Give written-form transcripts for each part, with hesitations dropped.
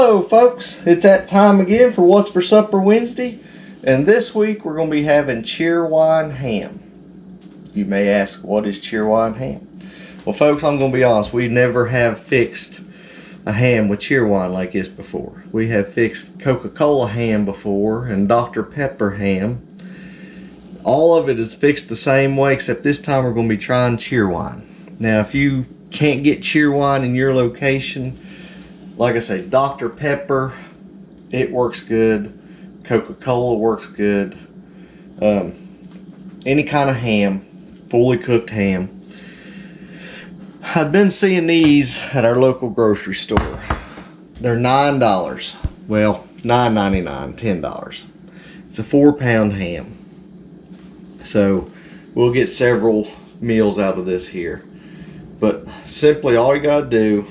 Hello folks, it's that time again for What's for Supper Wednesday, and this week we're going to be having Cheerwine ham. You may ask, what is Cheerwine ham? Well folks, I'm going to be honest, we never have fixed a ham with Cheerwine like this before. We have fixed Coca-Cola ham before and Dr. Pepper ham. All of it is fixed the same way, except this time we're going to be trying Cheerwine. Now if you can't get Cheerwine in your location, like I say, Dr. Pepper, it works good. Coca-Cola works good. Any kind of ham, fully cooked ham. I've been seeing these at our local grocery store. They're $9. Well, $9.99, $10. It's a 4-pound ham. So we'll get several meals out of this here. But simply all you gotta do,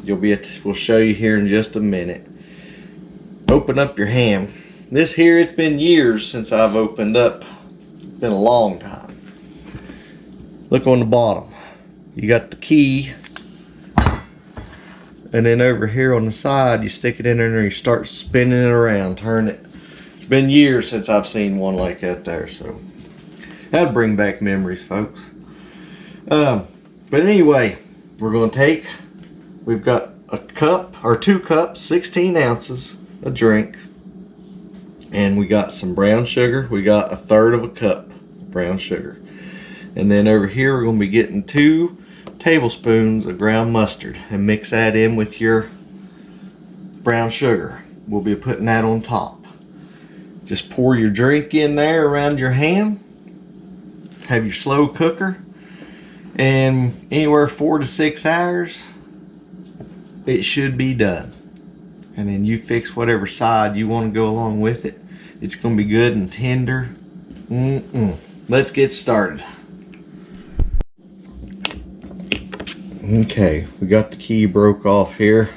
we'll show you here in just a minute. Open up your ham. This here, it's been years since I've opened up. It's been a long time. Look on the bottom. You got the key. And then over here on the side, you stick it in there and you start spinning it around, turn it. It's been years since I've seen one like that there, so that'll bring back memories, folks. But anyway, we're gonna take, we've got a cup or 2 cups, 16 ounces of drink, and we got some brown sugar. We got 1/3 of a cup of brown sugar, and then over here we're going to be getting 2 tablespoons of ground mustard and mix that in with your brown sugar. We'll be putting that on top. Just pour your drink in there around your ham, have your slow cooker, and anywhere 4 to 6 hours it should be done. And then you fix whatever side you want to go along with it. It's going to be good and tender. Let's get started. Okay, we got the key broke off here.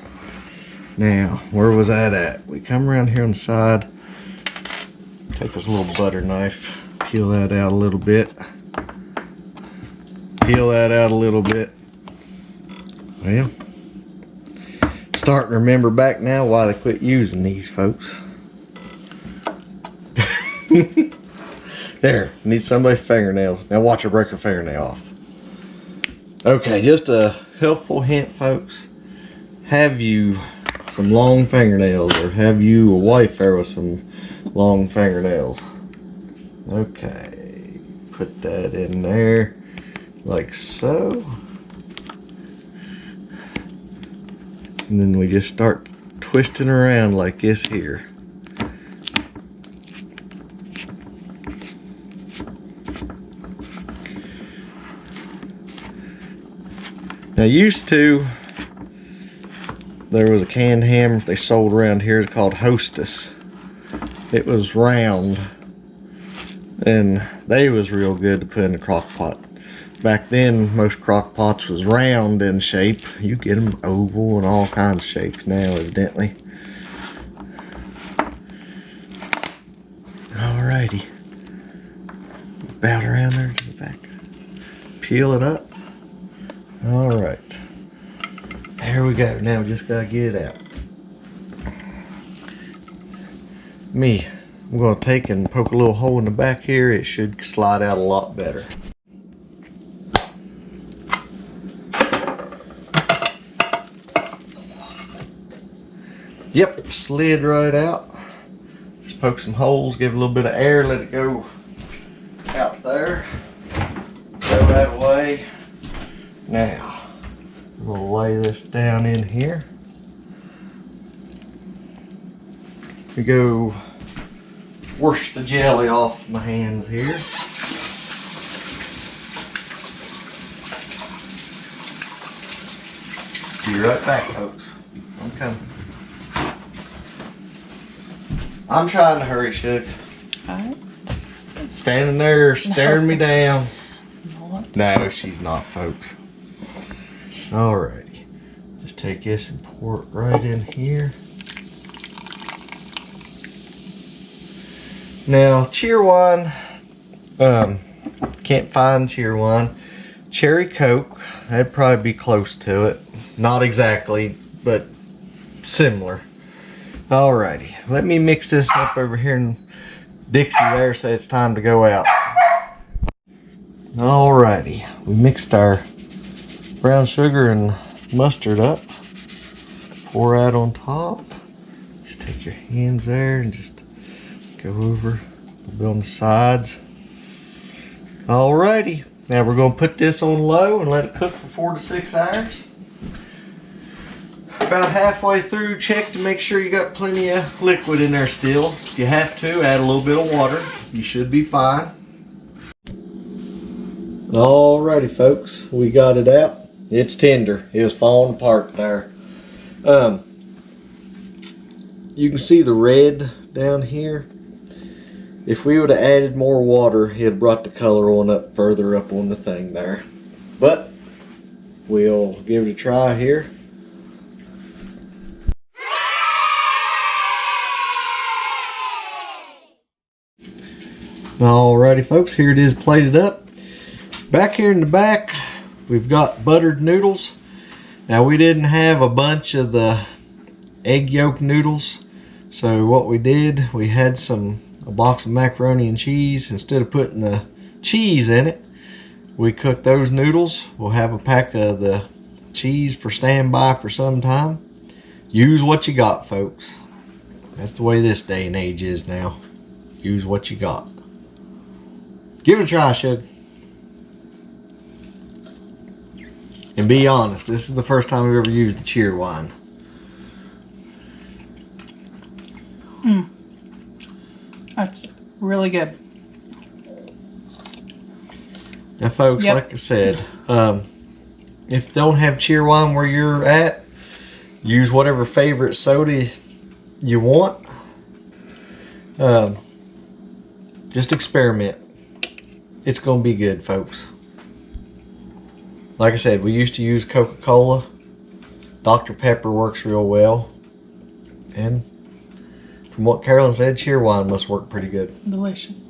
Now, where was that at? We come around here on the side, take us a little butter knife, peel that out a little bit. Peel that out a little bit. Well, starting to remember back now why they quit using these, folks. There, need somebody's fingernails. Now watch her break her fingernail off. Okay, just a helpful hint, folks. Have you some long fingernails, or have you a wife there with some long fingernails? Okay, put that in there like so. And then we just start twisting around like this here. Now used to, there was a canned ham they sold around here called Hostess. It was round, and they was real good to put in a crock pot. Back then, most crock pots was round in shape. You get them oval and all kinds of shapes now, evidently. Alrighty. Bout around there to the back. Peel it up. Alright. There we go. Now we just gotta get it out. I'm gonna take and poke a little hole in the back here. It should slide out a lot better. Yep, slid right out. Just poke some holes, give it a little bit of air, let it go out there. Throw that away. Now, we'll lay this down in here. We go wash the jelly off my hands here. Be right back, folks. I'm coming. I'm trying to hurry, Shug. Alright. Standing there staring me down. No, she's not, folks. Alrighty. Just take this and pour it right in here. Now, Cheerwine, can't find Cheerwine. Cherry Coke, that'd probably be close to it. Not exactly, but similar. Alrighty, let me mix this up over here in Dixie there, so it's time to go out. Alrighty, we mixed our brown sugar and mustard up. Pour out on top. Just take your hands there and just go over a little bit on the sides. Alrighty, now we're going to put this on low and let it cook for 4 to 6 hours. About halfway through, check to make sure you got plenty of liquid in there still. If you have to, add a little bit of water. You should be fine. Alrighty folks, we got it out. It's tender. It was falling apart there. You can see the red down here. If we would have added more water, it had brought the color on up further up on the thing there. But we'll give it a try here. Alrighty folks, here it is plated up. Back here in the back, we've got buttered noodles. Now we didn't have a bunch of the egg yolk noodles, so what we did, we had a box of macaroni and cheese. Instead of putting the cheese in it, we cooked those noodles. We'll have a pack of the cheese for standby for some time. Use what you got, folks. That's the way this day and age is now. Use what you got. Give it a try, Shug. And be honest, this is the first time we've ever used the Cheerwine. That's really good. Now folks, like I said, if you don't have Cheerwine where you're at, use whatever favorite soda you want. Just experiment. It's going to be good, folks. Like I said, we used to use Coca-Cola. Dr. Pepper works real well. And from what Carolyn said, Cheerwine must work pretty good. Delicious.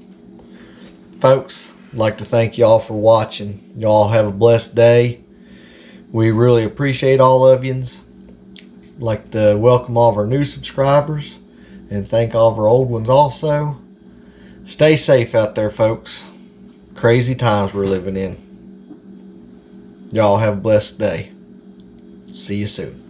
Folks, I'd like to thank y'all for watching. Y'all have a blessed day. We really appreciate all of yous. I'd like to welcome all of our new subscribers and thank all of our old ones also. Stay safe out there, folks. Crazy times we're living in. Y'all have a blessed day. See you soon.